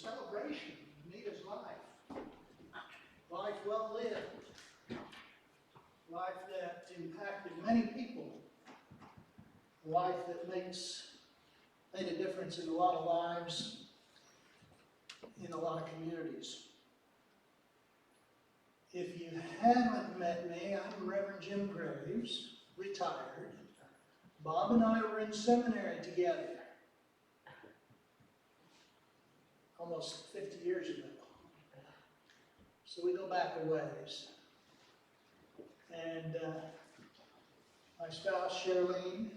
celebration of Anneta's life. Life well lived. Life that impacted many people. Life that made a difference in a lot of lives, in a lot of communities. If you haven't met me, I'm Reverend Jim Graves, retired. Bob and I were in seminary together almost 50 years ago. So we go back a ways. And my spouse, Charlene,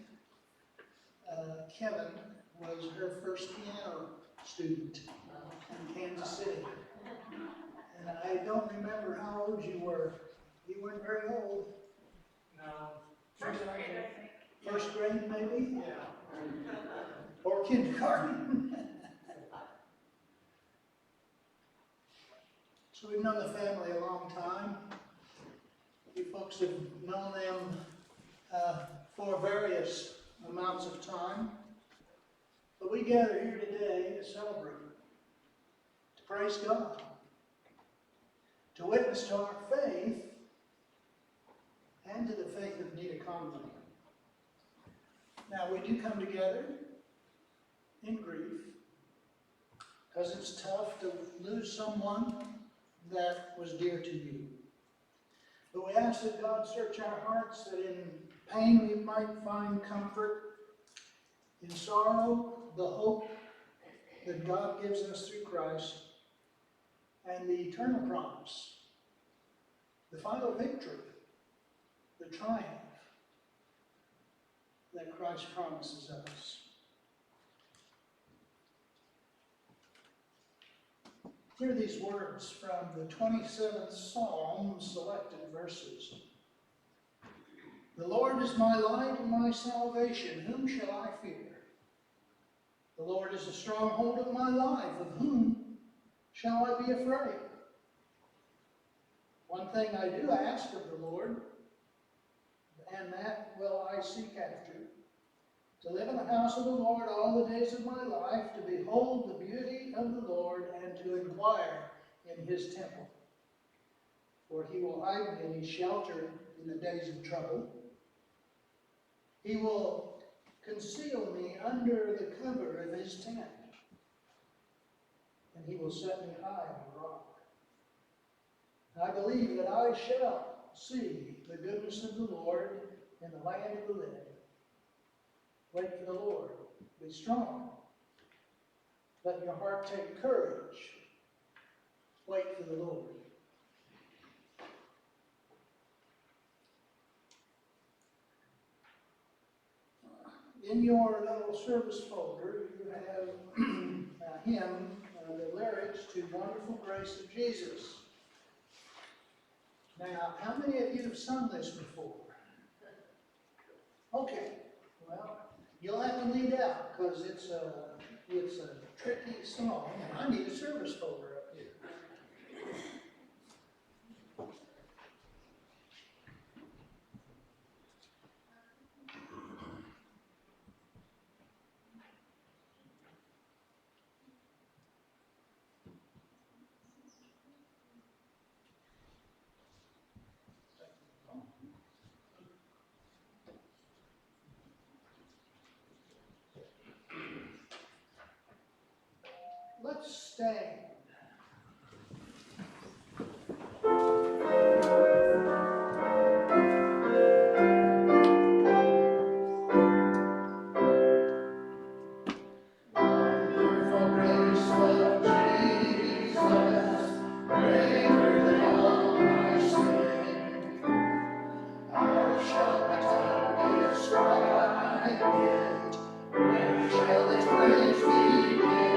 Kevin, was her first piano student in Kansas City. And I don't remember how old you were. You weren't very old. No. First grade, I think. First grade, maybe? Yeah. Or kindergarten. So we've known the family a long time. You folks have known them for various amounts of time. But we gather here today to celebrate, to praise God, to witness to our faith, and to the faith of Anneta Conway. Now, we do come together in grief, because it's tough to lose someone that was dear to you. But we ask that God search our hearts, that in pain we might find comfort, in sorrow, the hope that God gives us through Christ, and the eternal promise, the final victory, the triumph that Christ promises us. Hear these words from the 27th Psalm, selected verses. The Lord is my light and my salvation. Whom shall I fear? The Lord is the stronghold of my life. Of whom shall I be afraid? One thing I do ask of the Lord, and that will I seek after, to live in the house of the Lord all the days of my life, to behold the beauty of the Lord, and to inquire in his temple. For he will hide me in his shelter in the days of trouble. He will conceal me under the cover of his tent, and he will set me high on a rock. I believe that I shall see the goodness of the Lord in the land of the living. Wait for the Lord. Be strong. Let your heart take courage. Wait for the Lord. In your little service folder, you have a hymn, the lyrics to Wonderful Grace of Jesus. Now, how many of you have sung this before? Okay, well, you'll have to lead out because it's a tricky song, and I need a service folder up here. Let's stand. Shall this praise begin?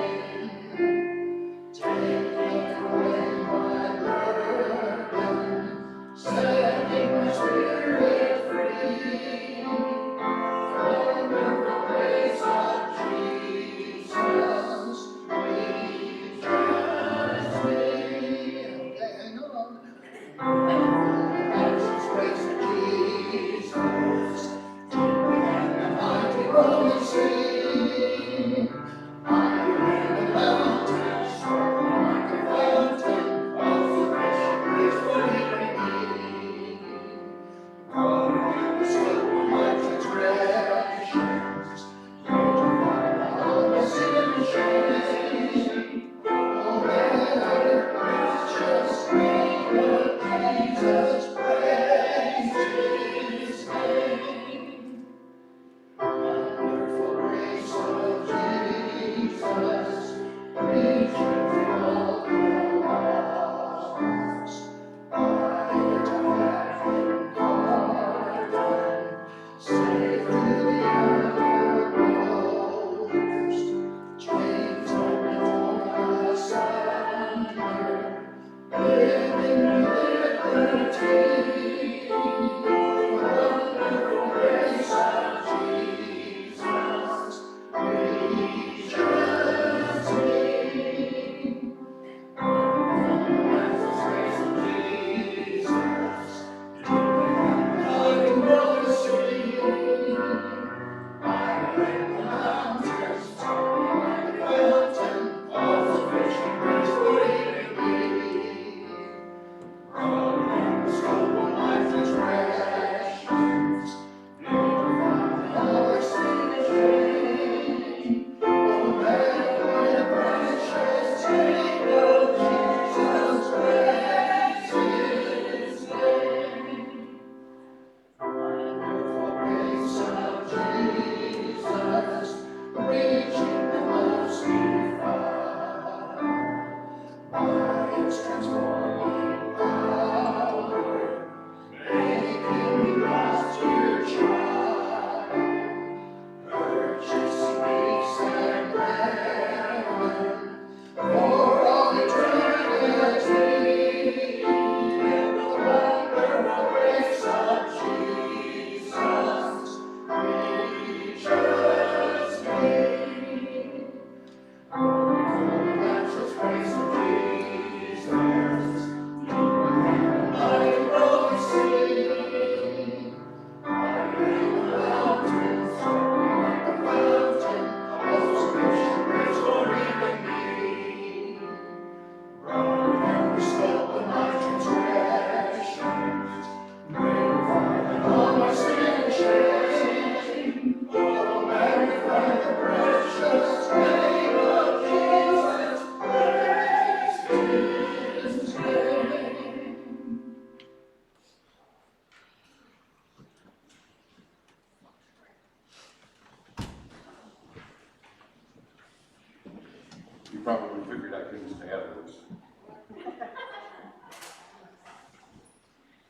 probably figured I couldn't stay out of this.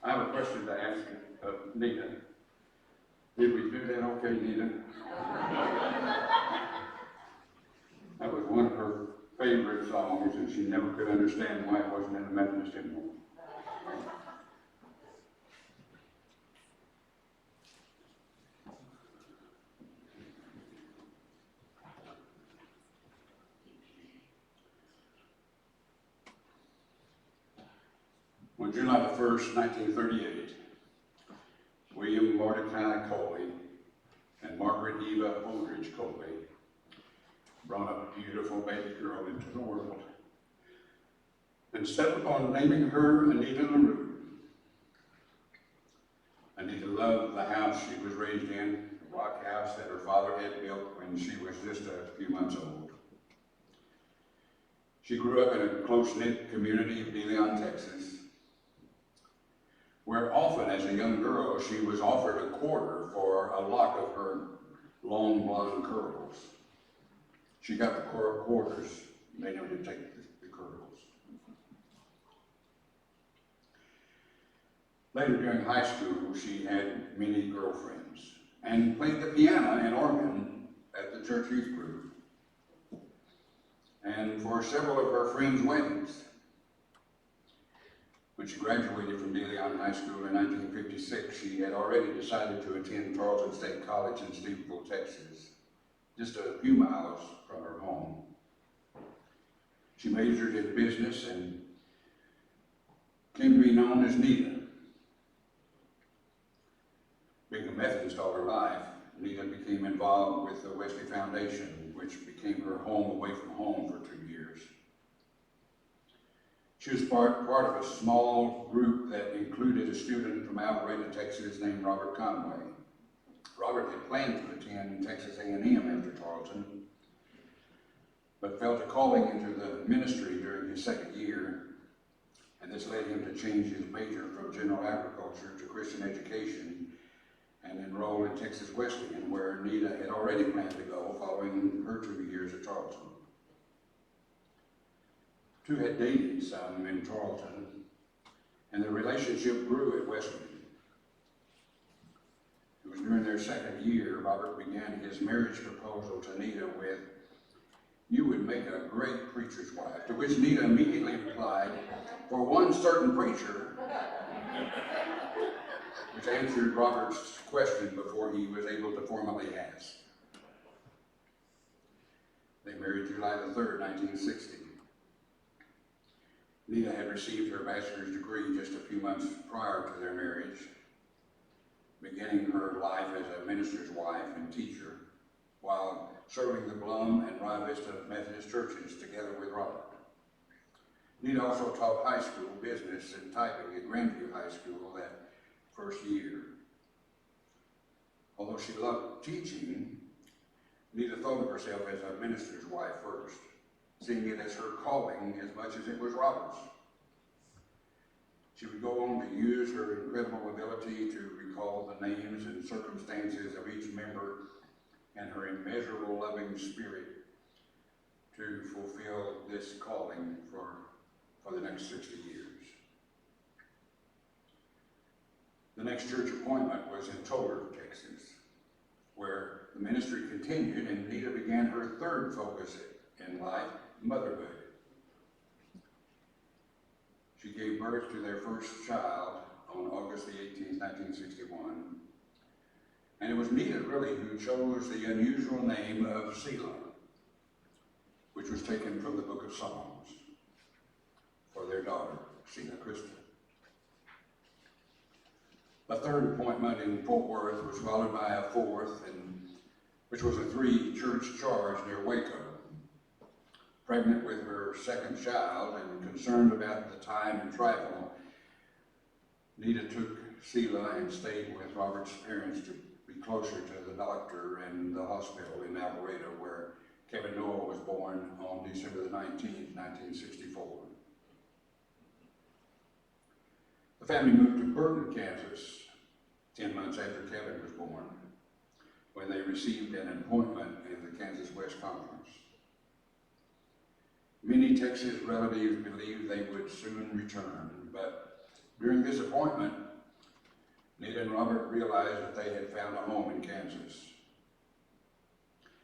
I have a question to ask Nita. Did we do that okay, Nita? That was one of her favorite songs, and she never could understand why it wasn't in the Methodist hymnal. On July the 1st, 1938, William Mordecai Coley and Margaret Eva Holdridge Coley brought a beautiful baby girl into the world and settled on naming her Anneta LaRue. Anneta loved the house she was raised in, the block house that her father had built when she was just a few months old. She grew up in a close-knit community of De Leon, Texas, where often as a young girl she was offered a quarter for a lock of her long blonde curls. She got the quarters, they never did take the curls. Later during high school, she had many girlfriends and played the piano and organ at the church youth group and for several of her friends' weddings. When she graduated from De Leon High School in 1956, she had already decided to attend Tarleton State College in Stephenville, Texas, just a few miles from her home. She majored in business and came to be known as Nita. Being a Methodist all her life, Nita became involved with the Wesley Foundation, which became her home away from home for 2 years. She was part of a small group that included a student from Alvarado, Texas named Robert Conway. Robert had planned to attend Texas A&M after Tarleton, but felt a calling into the ministry during his second year, and this led him to change his major from general agriculture to Christian education and enroll in Texas Wesleyan, where Nita had already planned to go following her 2 years at Tarleton. Two had dated some in Tarleton, and their relationship grew at Wesleyan. It was during their second year, Robert began his marriage proposal to Nita with, "You would make a great preacher's wife," to which Nita immediately replied, "For one certain preacher," which answered Robert's question before he was able to formally ask. They married July the 3rd, 1960. Nita had received her bachelor's degree just a few months prior to their marriage, beginning her life as a minister's wife and teacher, while serving the Blum and Rio Vista Methodist churches together with Robert. Nita also taught high school business and typing at Grandview High School that first year. Although she loved teaching, Nita thought of herself as a minister's wife first, seeing it as her calling as much as it was Robert's. She would go on to use her incredible ability to recall the names and circumstances of each member and her immeasurable loving spirit to fulfill this calling for the next 60 years. The next church appointment was in Tolar, Texas, where the ministry continued and Nita began her third focus in life, motherhood. She gave birth to their first child on August the 18th, 1961. And it was Nita really who chose the unusual name of Selah, which was taken from the book of Psalms, for their daughter, Selah Krista. A third appointment in Fort Worth was followed by a fourth, which was a 3-church charge near Waco. Pregnant with her second child and concerned about the time and travel, Nita took Selah and stayed with Robert's parents to be closer to the doctor and the hospital in Alvarado, where Kevin Noah was born on December the 19th, 1964. The family moved to Burton, Kansas, 10 months after Kevin was born, when they received an appointment in the Kansas West Conference. Many Texas relatives believed they would soon return, but during this appointment, Anneta and Robert realized that they had found a home in Kansas.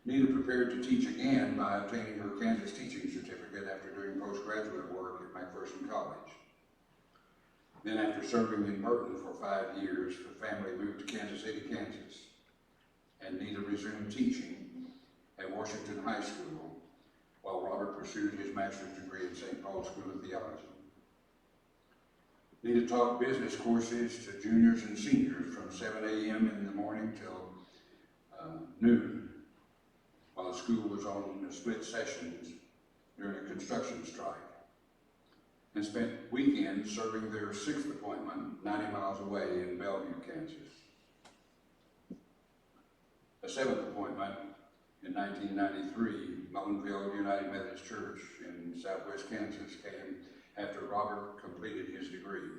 Anneta prepared to teach again by obtaining her Kansas teaching certificate after doing postgraduate work at McPherson College. Then after serving in Burton for 5 years, the family moved to Kansas City, Kansas, and Anneta resumed teaching at Washington High School, while Robert pursued his master's degree at St. Paul's School of Theology. Anneta taught business courses to juniors and seniors from 7 a.m. in the morning till noon, while the school was on split sessions during a construction strike, and spent weekends serving their 6th appointment 90 miles away in Bellevue, Kansas. A 7th appointment in 1993, Mullinville United Methodist Church in southwest Kansas came after Robert completed his degree.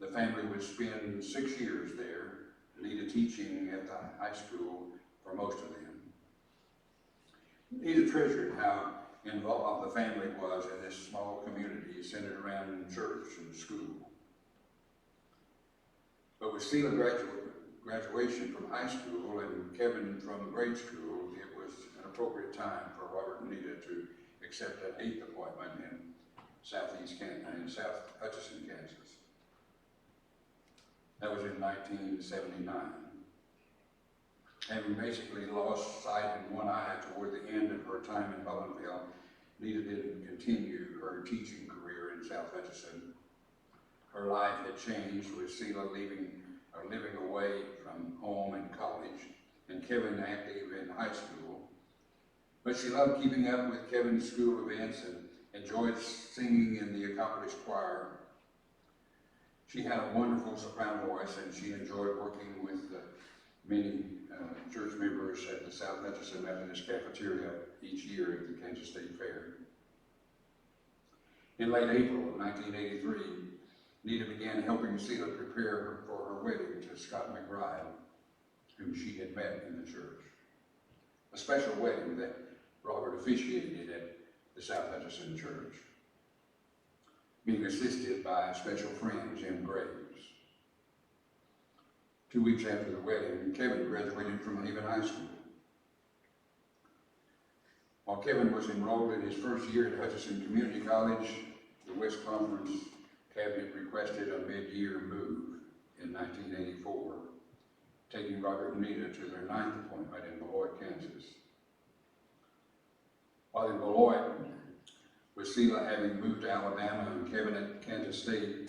The family would spend 6 years there, Anneta teaching at the high school for most of them. Anneta treasured how involved the family was in this small community centered around church and school. But with Sheila graduation from high school and Kevin from grade school, it was an appropriate time for Robert and Anneta to accept an 8th appointment in South Hutchinson, Kansas. That was in 1979. Having basically lost sight in one eye toward the end of her time in Mullinville, Anneta didn't continue her teaching career in South Hutchinson. Her life had changed with Sheila living away from home and college, and Kevin active in high school. But she loved keeping up with Kevin's school events and enjoyed singing in the accomplished choir. She had a wonderful soprano voice, and she enjoyed working with many church members at the South Hutchinson Methodist Cafeteria each year at the Kansas State Fair. In late April of 1983, Anneta began helping Sheila prepare for her wedding to Scott McBride, whom she had met in the church. A special wedding that Robert officiated at the South Hutchinson Church, being assisted by special friend Jim Graves. 2 weeks after the wedding, Kevin graduated from Haven High School. While Kevin was enrolled in his first year at Hutchinson Community College, the West Conference Cabinet requested a mid-year move in 1984, taking Robert and Anneta to their 9th appointment in Beloit, Kansas. While in Beloit, with Sheila having moved to Alabama and Kevin at Kansas State,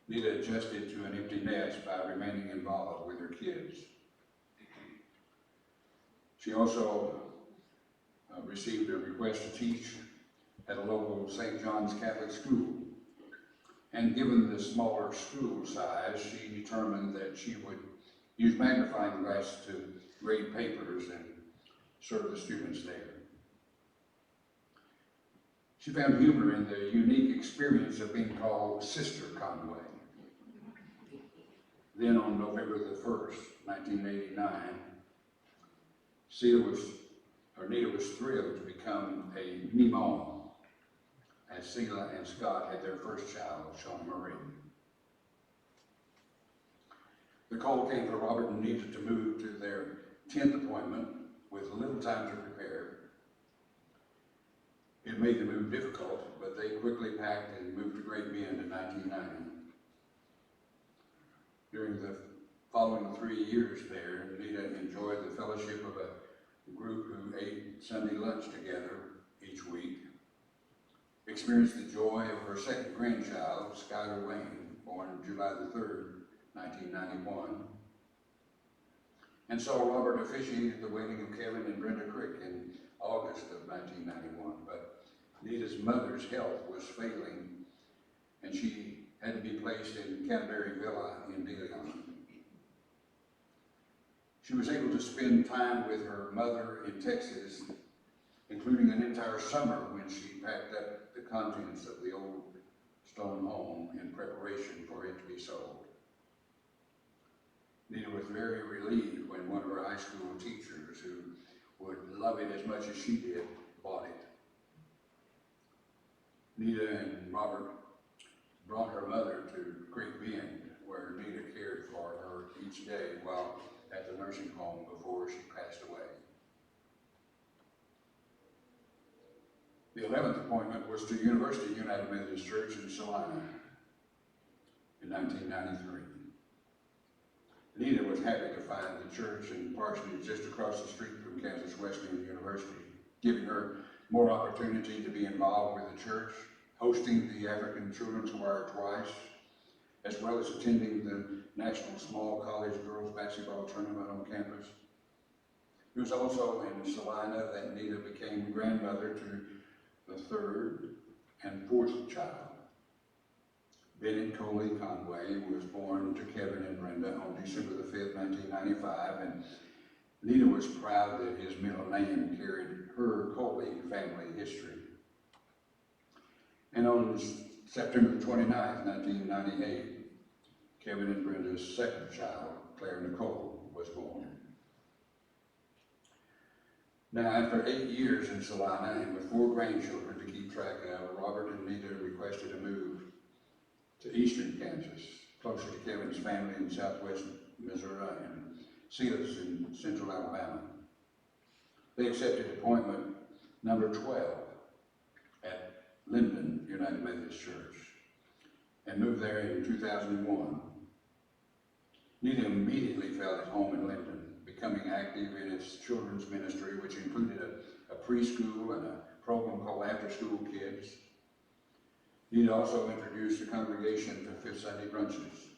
Anneta adjusted to an empty nest by remaining involved with her kids. She also received a request to teach at a local St. John's Catholic school. And given the smaller school size, she determined that she would use magnifying glass to grade papers and serve the students there. She found humor in the unique experience of being called Sister Conway. Then on November the 1st, 1989, Anneta was thrilled to become a Mimon, as Sheila and Scott had their first child, Shauna Marie. The call came for Robert and Anneta to move to their 10th appointment with little time to prepare. It made the move difficult, but they quickly packed and moved to Great Bend in 1990. During the following 3 years there, Anneta enjoyed the fellowship of a group who ate Sunday lunch together each week, experienced the joy of her second grandchild, Skylar Wayne, born July the 3rd, 1991, and saw Robert officiated the wedding of Kevin and Brenda Crick in August of 1991. But Anneta's mother's health was failing, and she had to be placed in Canterbury Villa in De Leon. She was able to spend time with her mother in Texas, including an entire summer when she packed up the contents of the old stone home in preparation for it to be sold. Anneta was very relieved when one of her high school teachers, who would love it as much as she did, bought it. Nita and Robert brought her mother to Great Bend, where Nita cared for her each day while at the nursing home before she passed away. The 11th appointment was to University United Methodist Church in Salina in 1993. Nita was happy to find the church and parsonage just across the street from Kansas Wesleyan University, giving her more opportunity to be involved with the church, hosting the African Children's Choir twice, as well as attending the National Small College Girls Basketball Tournament on campus. It was also in Salina that Nita became grandmother to the third and fourth child. Bennett Coley Conway was born to Kevin and Brenda on December the 5th, 1995, and Nita was proud that his middle name carried her Coley family history. And on September 29th, 1998, Kevin and Brenda's second child, Claire Nicole, was born. Now, after 8 years in Salina and with 4 grandchildren to keep track of, Robert and Nita requested a move to eastern Kansas, closer to Kevin's family in southwest Missouri and Silas in central Alabama. They accepted appointment number 12 at Linden United Methodist Church and moved there in 2001. Nita immediately felt at home in Linden, becoming active in its children's ministry, which included a preschool and a program called After School Kids. Nita also introduced the congregation to Fifth Sunday brunches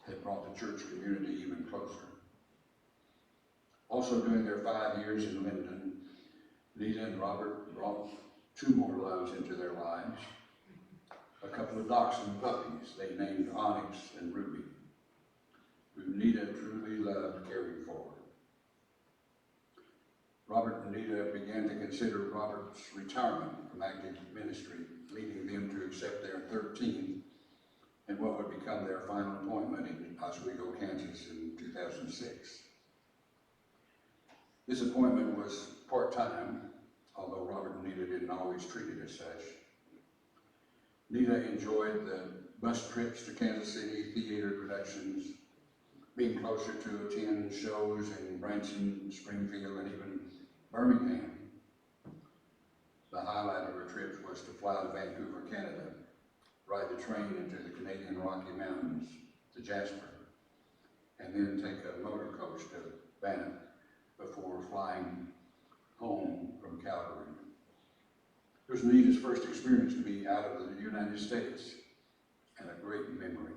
that brought the church community even closer. Also during their 5 years in Linden, Nita and Robert brought 2 more loves into their lives, a couple of dachshund puppies they named Onyx and Ruby, who Nita truly loved caring for. Robert and Nita began to consider Robert's retirement from active ministry, leading them to accept their 13th and what would become their final appointment in Oswego, Kansas in 2006. This appointment was part-time, although Robert and Nita didn't always treat it as such. Nita enjoyed the bus trips to Kansas City, theater productions, being closer to attend shows in Branson, Springfield, and even Birmingham. The highlight of her trips was to fly to Vancouver, Canada, ride the train into the Canadian Rocky Mountains to Jasper, and then take a motor coach to Banff before flying home from Calgary. It was Nita's first experience to be out of the United States, and a great memory.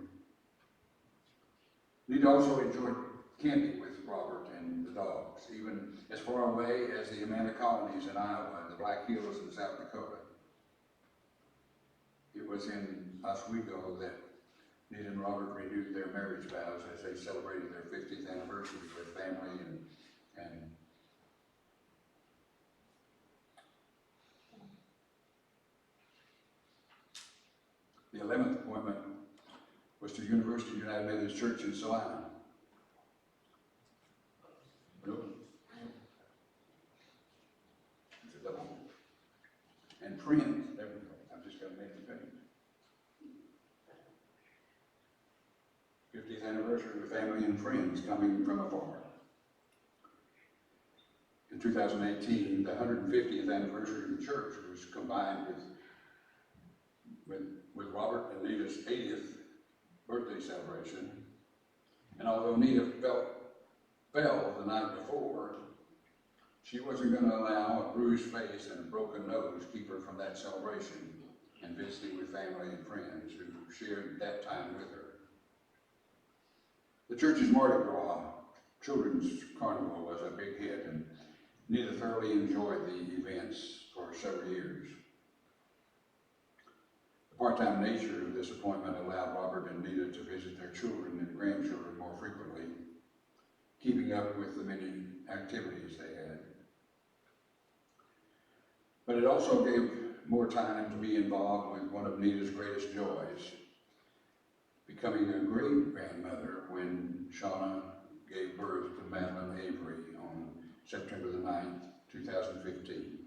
Nita also enjoyed camping with Robert and the dogs, even as far away as the Amana colonies in Iowa and the Black Hills in South Dakota. It was in Oswego that Nita and Robert renewed their marriage vows as they celebrated their 50th anniversary with family and the 11th appointment was to University United Methodist Church in Salina. It's a double. And friends, there we go. I've just got to make the page. 50th anniversary with family and friends coming from afar. In 2018, the 150th anniversary of the church was combined with Robert and Nita's 80th birthday celebration. And although Nita fell the night before, she wasn't going to allow a bruised face and a broken nose keep her from that celebration and visiting with family and friends who shared that time with her. The church's Mardi Gras children's carnival was a big hit, and Nita thoroughly enjoyed the events for several years. The part-time nature of this appointment allowed Robert and Nita to visit their children and grandchildren more frequently, keeping up with the many activities they had. But it also gave more time to be involved with one of Nita's greatest joys, becoming a great-grandmother when Shauna gave birth to Madeline Avery on September the 9th, 2015.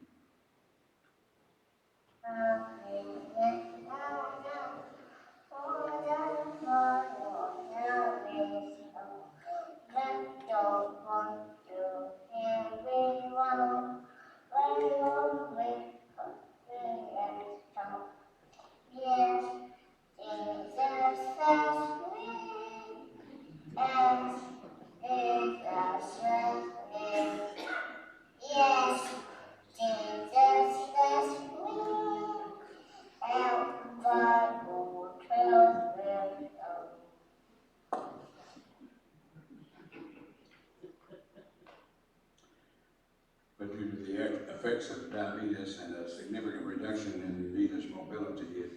but due to the effects of diabetes and a significant reduction in Nita's mobility, it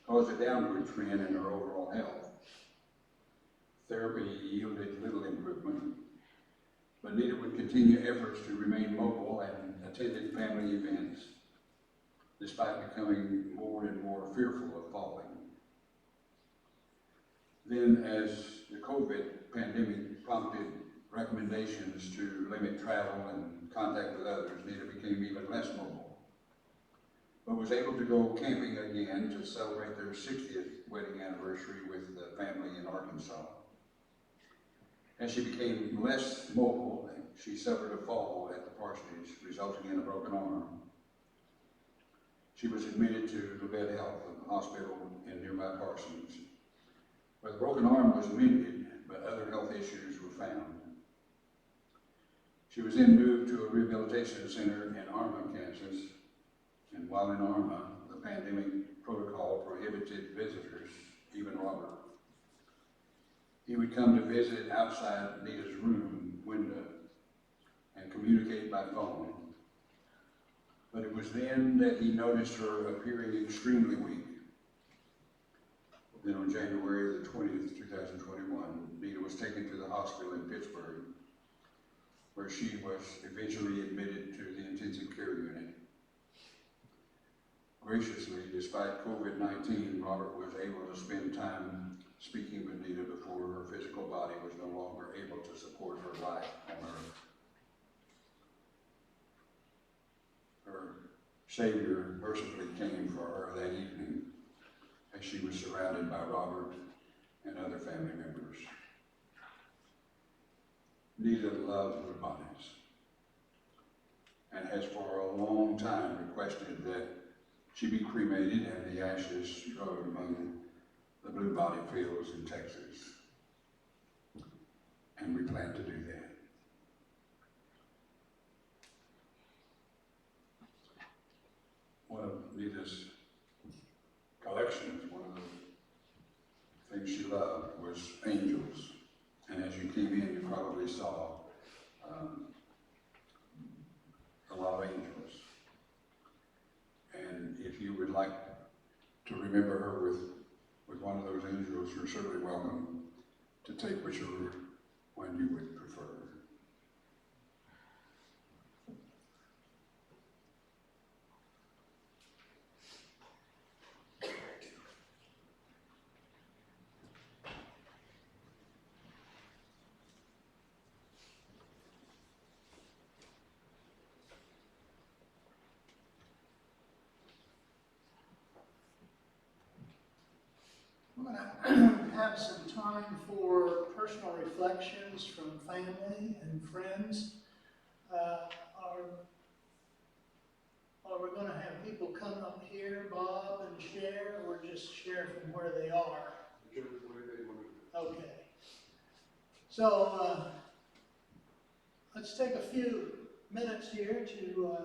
caused a downward trend in her overall health. Therapy yielded little improvement, but Nita would continue efforts to remain mobile and attended family events, despite becoming more and more fearful of falling. Then, as the COVID pandemic prompted recommendations to limit travel and contact with others, Nita became even less mobile, but was able to go camping again to celebrate their 60th wedding anniversary with the family in Arkansas. As she became less mobile, she suffered a fall at the parsonage, resulting in a broken arm. She was admitted to Levette Health, a hospital in nearby Parsons, where the broken arm was mended, but other health issues were found. She was then moved to a rehabilitation center in Arma, Kansas, and while in Arma, the pandemic protocol prohibited visitors, even Robert. He would come to visit outside Nita's room window and communicate by phone. But it was then that he noticed her appearing extremely weak. Then on January the 20th, 2021, Nita was taken to the hospital in Pittsburgh, where she was eventually admitted to the intensive care unit. Graciously, despite COVID-19, Robert was able to spend time speaking with Nita before her physical body was no longer able to support her life on earth. Her Savior mercifully came for her that evening as she was surrounded by Robert and other family members. Nita loved bluebonnets and has for a long time requested that she be cremated and the ashes thrown among the bluebonnet fields in Texas. And we plan to do that. One of Nita's collections, one of the things she loved was angels. And as you came in, you probably saw a lot of angels. And if you would like to remember her with one of those angels, you're certainly welcome to take whichever one you would prefer. We're going to have some time for personal reflections from family and friends. Are we going to have people come up here, Bob, and share, or just share from where they are? Okay. So let's take a few minutes here to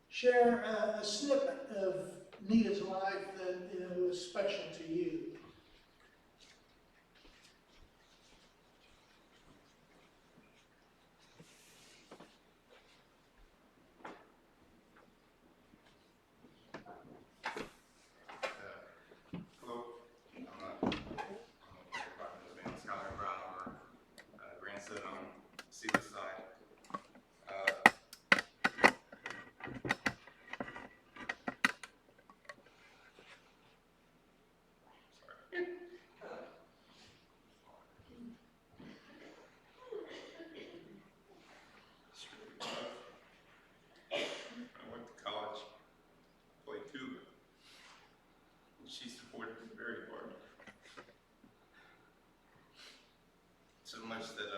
share a snippet of Nita's life that was special to you. Hello, I'm Skylar Brown, our grandson on Sealy side. I went to college, played tuba, and she supported me very hard. So much that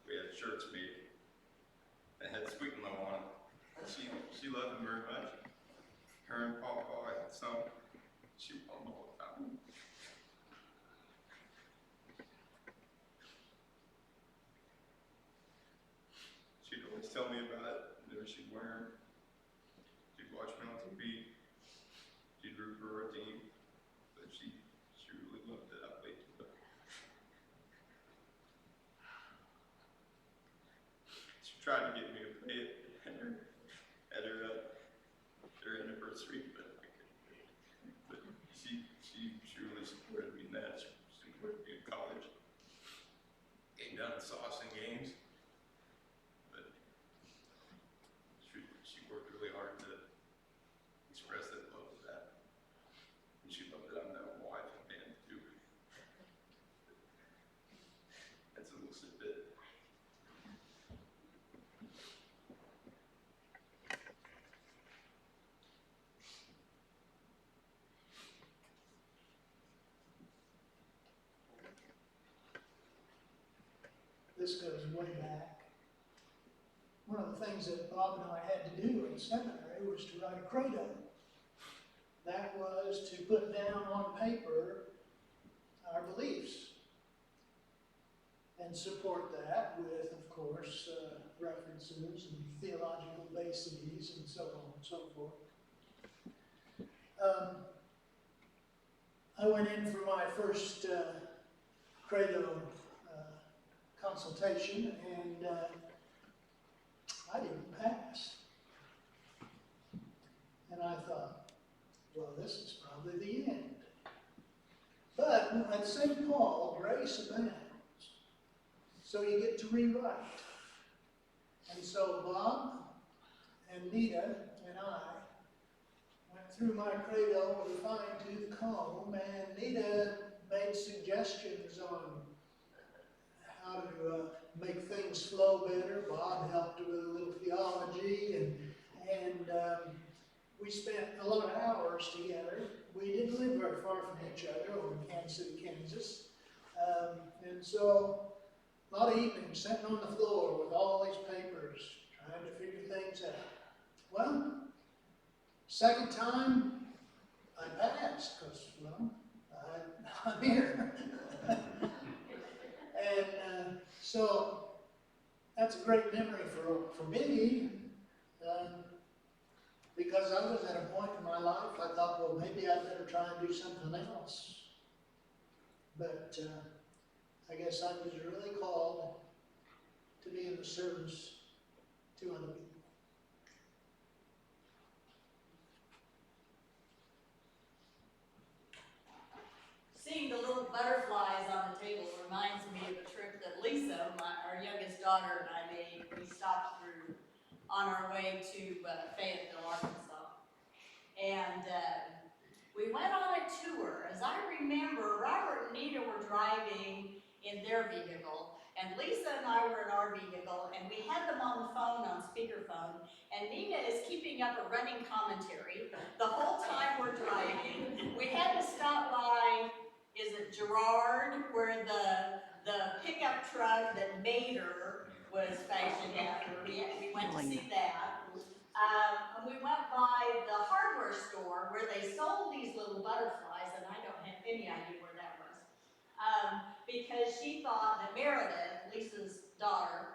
we had shirts made that had Sweet and Low on it. She loved them very much. Her and Papa and some, she wore them all the time. She'd always tell me about it, whenever she'd wear them. She'd watch me on TV. She'd root for her team. But she really loved it. I played tuba. She tried to get me to play short, sweet, but she really supported me in that. She supported me in college. Came down to sauce and games, but she worked really hard to express that love of that. And she loved that I'm now a wife and man too. That's a little bit. This goes way back. One of the things that Bob and I had to do in seminary was to write a credo. That was to put down on paper our beliefs and support that with, of course, references and theological bases and so on and so forth. I went in for my first credo consultation, and I didn't pass. And I thought, well, this is probably the end. But at St. Paul, grace abounds. So you get to rewrite. And so Bob and Nita and I went through my credo with a fine-tooth comb, and Nita made suggestions on how to make things flow better. Bob helped with a little theology, and we spent a lot of hours together. We didn't live very far from each other over in Kansas City, Kansas. And so a lot of evenings sitting on the floor with all these papers, trying to figure things out. Well, second time, I passed, because, well, I'm here. And so that's a great memory for me, because I was at a point in my life, I thought, well, maybe I'd better try and do something else. But I guess I was really called to be in the service to other people. Seeing the little butterflies on the table reminds me of a trip that Lisa, our youngest daughter, and I made. We stopped through on our way to Fayetteville, Arkansas. And we went on a tour. As I remember, Robert and Nita were driving in their vehicle, and Lisa and I were in our vehicle, and we had them on the phone, on speakerphone, and Nita is keeping up a running commentary the whole time we're driving. We had to stop by, is it Girard, where the pickup truck that Mater was fashioned after. We went to see that. And we went by the hardware store where they sold these little butterflies, and I don't have any idea where that was. Because she thought that Meredith, Lisa's daughter,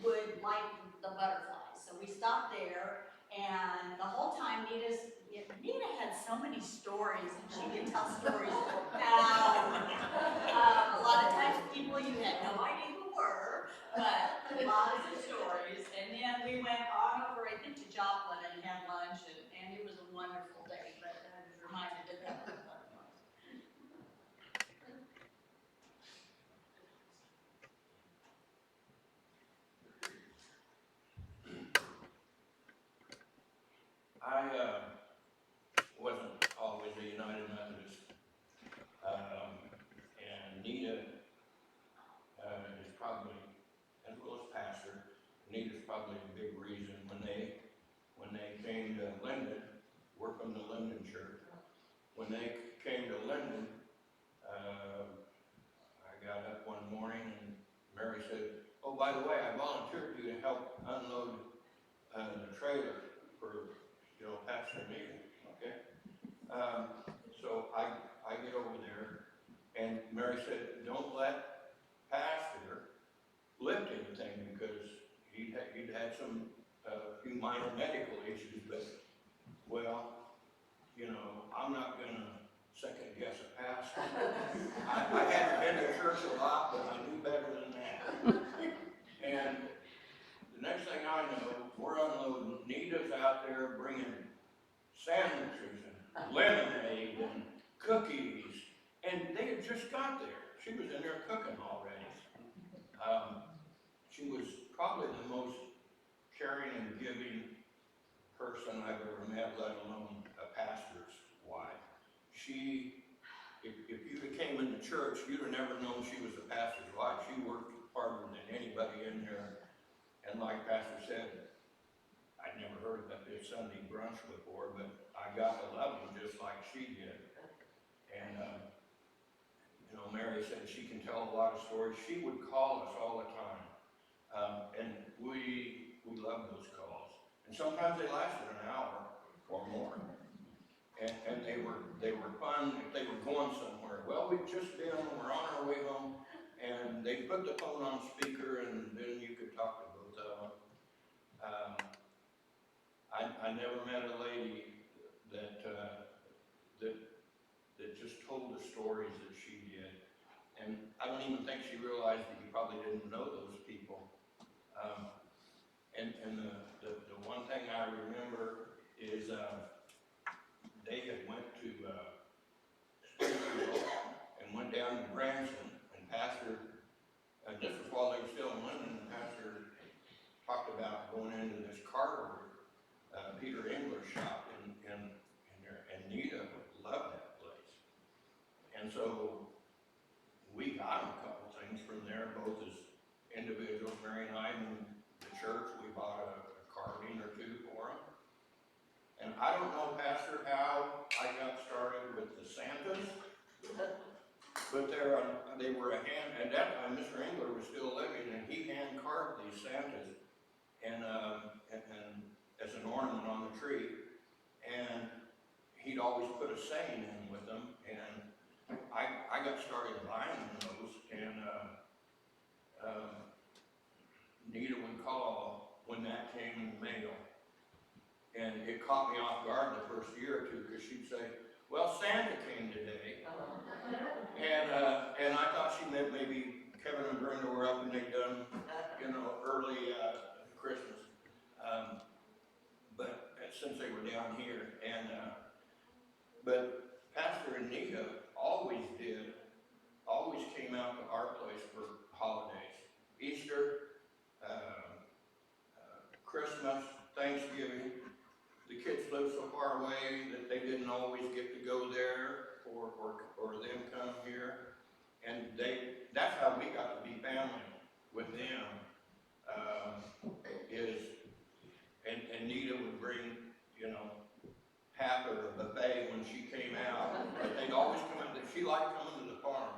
would like the butterflies. So we stopped there, and the whole time Nita had so many stories, and she could tell stories for hours. A lot of times people you had no idea who were, but lots of stories. And then we went on over, I think, to Joplin and had lunch, and it was a wonderful day, but I was reminded of that. I wasn't always a United Methodist, and Nita is probably, as well as pastor, Nita's probably a big reason when they came to Linden. We're from the Linden Church. When they came to Linden, I got up one morning and Mary said, "Oh, by the way, I volunteered you to help unload the trailer for Pastor Nita." Okay. So I get over there, and Mary said, "Don't let Pastor lift anything," because he'd had some few minor medical issues. But well, I'm not gonna second guess a pastor. I hadn't been to church a lot, but I knew better than that. And the next thing I know, we're unloading. Nita's out there bringing sandwiches and lemonade and cookies, and they had just got there. She was in there cooking already. She was probably the most caring and giving person I've ever met, let alone a pastor's wife. If you'd have came in the church, you'd have never known she was a pastor's wife. She worked harder than anybody in there. And like Pastor said, I'd never heard of this Sunday brunch before, but I got to love them just like she did. And, Mary said she can tell a lot of stories. She would call us all the time. And we loved those calls. And sometimes they lasted an hour or more. And they were fun if they were going somewhere. Well, we've just been, we're on our way home, and they put the phone on speaker, and then you could talk to both of them. I never met a lady that just told the stories that she did. And I don't even think she realized that you probably didn't know those people. And the one thing I remember is they had went to Springfield and went down to Branson, and Pastor, and this was while they were still in London, and Pastor talked about going into this Carter, Peter Engler's shop, and Anneta loved that place. And so we got a couple things from there, both as individuals. Mary and I, in the church, we bought a carving or two for them. And I don't know, Pastor, how I got started with the Santas, but they were a hand, at that time Mr. Engler was still living, and he hand carved these Santas and as an ornament on the tree. And he'd always put a saying in with them, and I got started buying those, and Nita would call when that came in the mail. And it caught me off guard the first year or two, because she'd say, well, Santa came today. And I thought she meant maybe Kevin and Brenda were up and they'd done, early Christmas. But since they were down here, but Pastor and Nita always came out to our place for holidays. Easter, Christmas, Thanksgiving. The kids lived so far away that they didn't always get to go there or them come here. And that's how we got to be family with them. And Nita would bring, half of a buffet when she came out. But they'd always come in. She liked coming to the farm.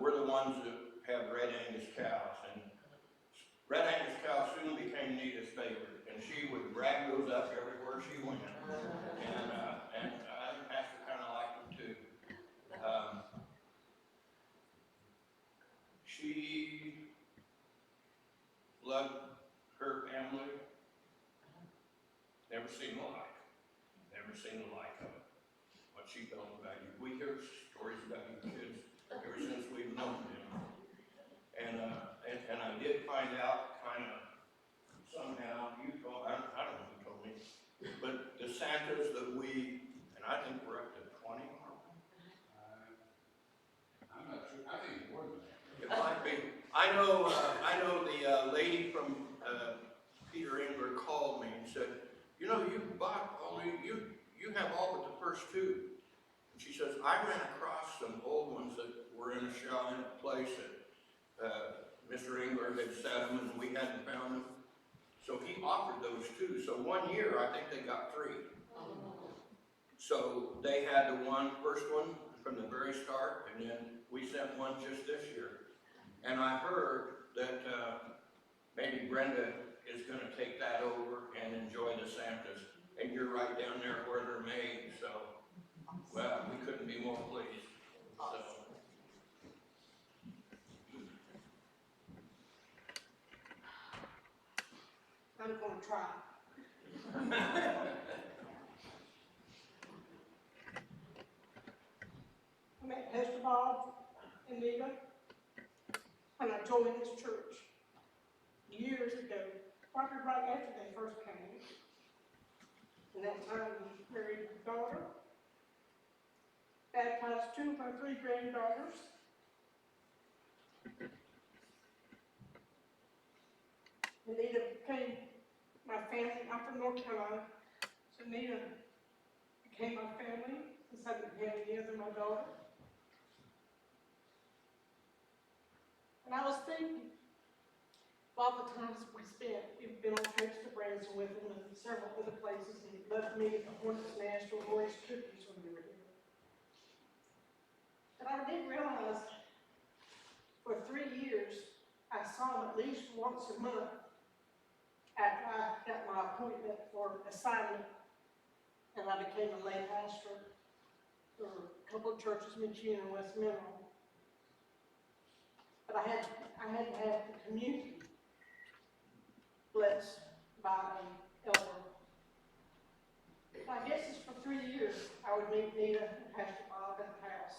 We're the ones that have Red Angus cows. And Red Angus cows soon became Nita's favorite. And she would drag those up everywhere she went. And I think Pastor kind of liked them too. She loved her family. Never seen the like. Never seen the like of it. What she felt about you. We hear stories about you kids ever since we've known them. And I did find out kind of somehow, I don't know who told me, but the Santas that and I think we're up to 20, aren't we? I'm not sure, I think more than that. It might be. I know the lady from Peter Engler called me and said, you bought you have all but the first two. And she says, I ran across some old ones that were in a shop in a place that Mr. Engler had set them and we hadn't found them. So he offered those two. So 1 year, I think they got 3. So they had the first one from the very start, and then we sent one just this year. And I heard that maybe Brenda is going to take that over and enjoy the Santas. And you're right down there where they're made. So, well, we couldn't be more pleased. So. I'm going to try. I met Pastor Bob and Nita, and I joined his church years ago, probably right after they first came. And that time we married my daughter, baptized 2 of my 3 granddaughters. Anneta became my family. I'm from North Carolina, so Anneta became my family since I didn't have any other my daughter. And I was thinking, of all the times we spent, we've been on trips to Branson with them and several other places, and he loved me at the Hornets Nest or Roy's Cookies when we were here. But I didn't realize for 3 years, I saw him at least once a month after I got my appointment for assignment, and I became a lay pastor for a couple of churches, Michigan and West Mineral. But I had to have the community blessed by an elder. I guess it's for 3 years I would meet Nita and Pastor Bob at the house.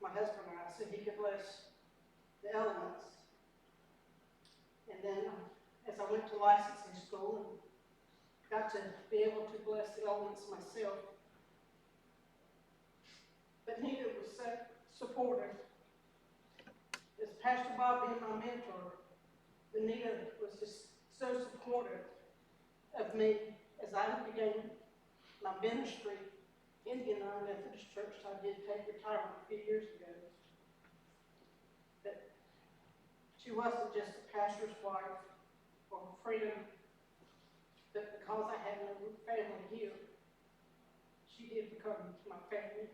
My husband and I said he could bless the elements. And then as I went to licensing school and got to be able to bless the elements myself. But Nita was so supportive. As Pastor Bob being my mentor, Nita was just so supportive of me as I began my ministry in the United Methodist Church. I did take retirement a few years ago. But she wasn't just a pastor's wife or a friend, but because I had no family here, she did become my family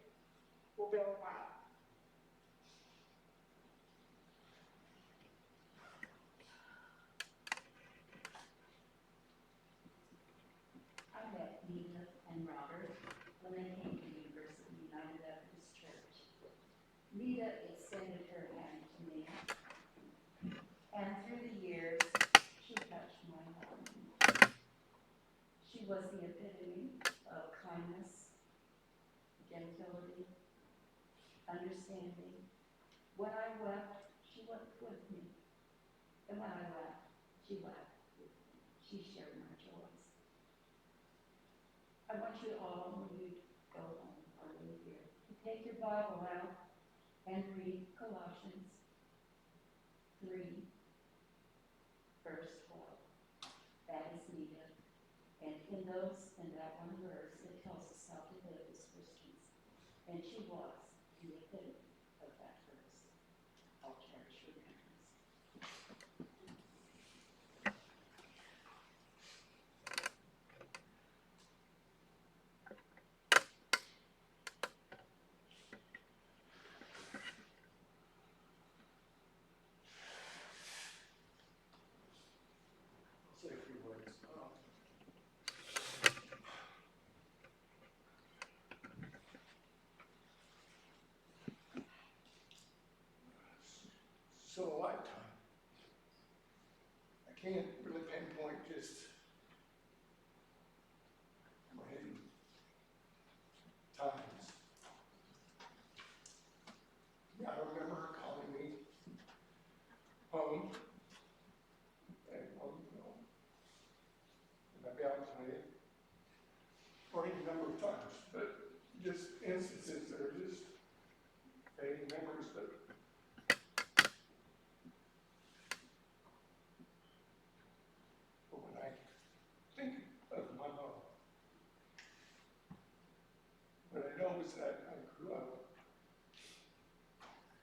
for Bell White. I met Nita and Robert when they came to the University United Methodist Church. Nita extended her hand to me, and through the years, she touched my heart. She was the epitome of kindness, gentility, understanding. When I wept, she wept with me. And when I laughed, she laughed with me. She shared my joys. I want you all, when you go home or leave here, to take your Bible out and read Colossians 3, verse 12. That is Nita. And in that one verse, it tells us how to live as Christians. And she was the epitome of that verse. I'll cherish your memories. Say a few words. So a lifetime. I can't really pinpoint just when times. Yeah, I remember her calling me home. And maybe I'll tell you, or any number of times, but just instances that are just fading memories. But when I think of my mom, what I know is that I grew up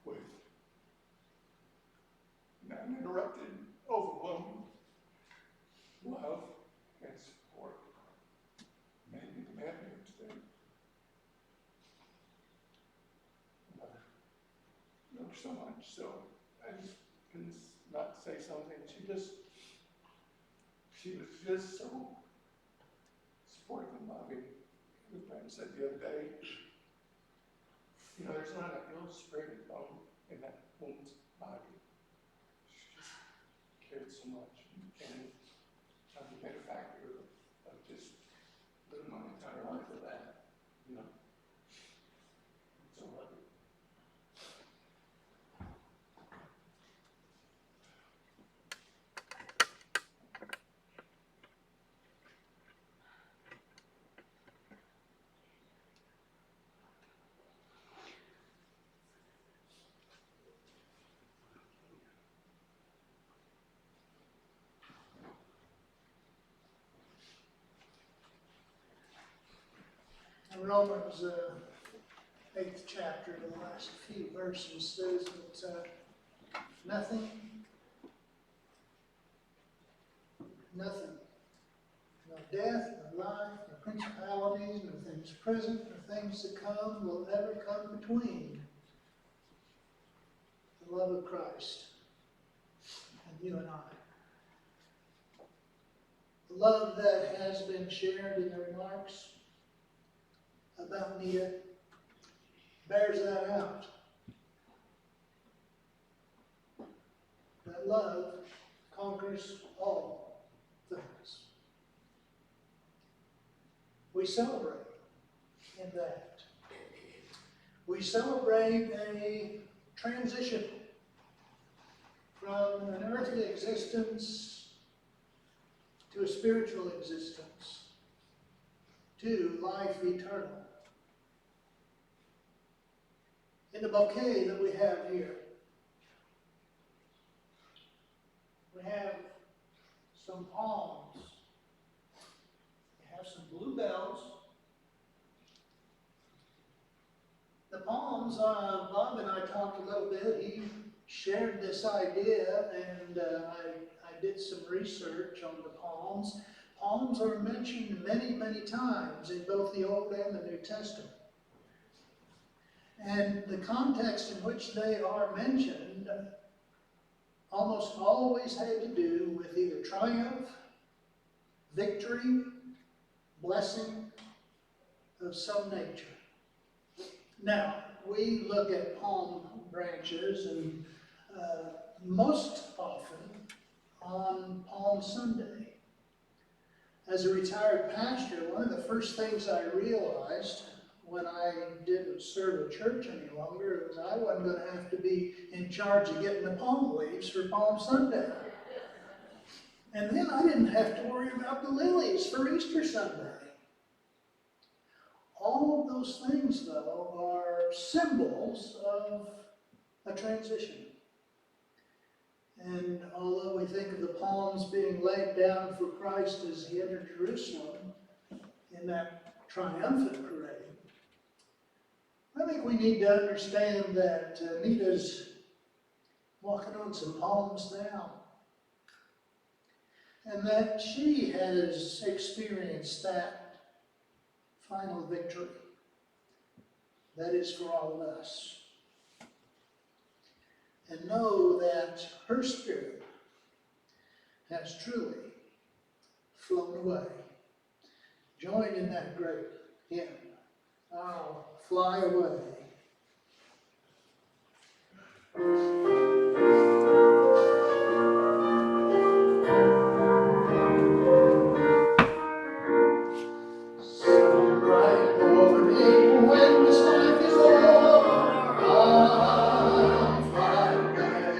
with an uninterrupted, overwhelming love and support. Made me the man here today. Mother loved so much, so I just couldn't not say something. She was just so supportive and loving. The friend said the other day, there's not an ill-spirited bone in that woman's body. She just cared so much. And I've made a factor of just living my entire life for that, So loving. Romans 8th chapter, the last few verses, says that nothing, no death, no life, no principalities, no things present, no things to come will ever come between the love of Christ and you and I. The love that has been shared in the remarks about Anneta bears that out. That love conquers all things. We celebrate in that. We celebrate a transition from an earthly existence to a spiritual existence, to life eternal. In the bouquet that we have here, we have some palms, we have some bluebells. The palms, Bob and I talked a little bit. He shared this idea, and I did some research on the palms. Palms are mentioned many, many times in both the Old and the New Testament. And the context in which they are mentioned almost always had to do with either triumph, victory, blessing of some nature. Now, we look at palm branches and most often on Palm Sunday. As a retired pastor, one of the first things I realized when I didn't serve a church any longer was I wasn't going to have to be in charge of getting the palm leaves for Palm Sunday. And then I didn't have to worry about the lilies for Easter Sunday. All of those things, though, are symbols of a transition. And although we think of the palms being laid down for Christ as he entered Jerusalem in that triumphant parade, I think we need to understand that Anneta's walking on some palms now. And that she has experienced that final victory that is for all of us. And know that her spirit has truly flown away. Join in that great hymn, I'll fly away. Some bright morning when this life is o'er, I'll fly away.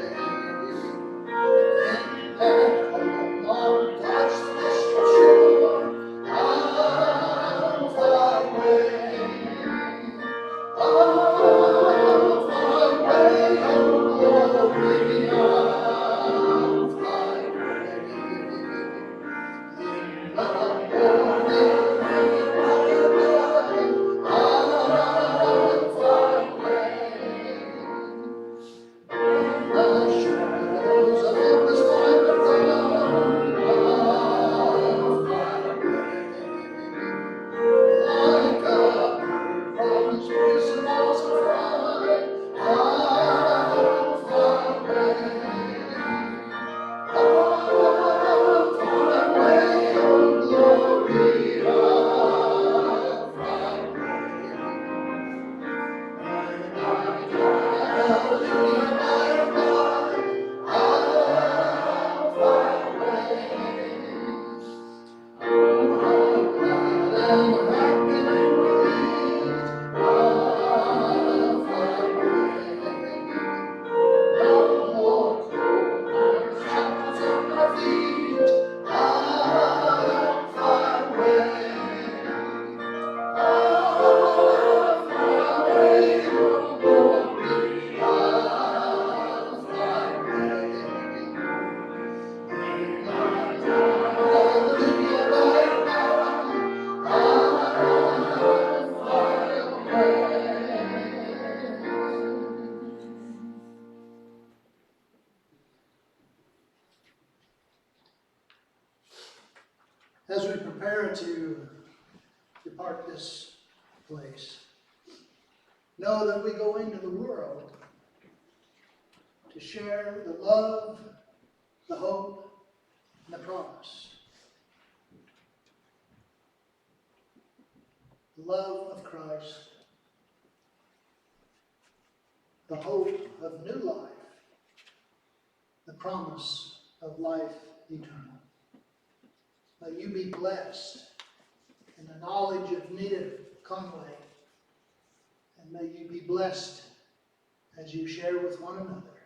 And back home on God's distant shore, I'll fly away. I'll fly away, oh Lord. As we prepare to depart this place, know that we go into the world to share the love, the hope, and the promise. The love of Christ, the hope of new life, the promise of life eternal. May you be blessed in the knowledge of Anneta Conway, and may you be blessed as you share with one another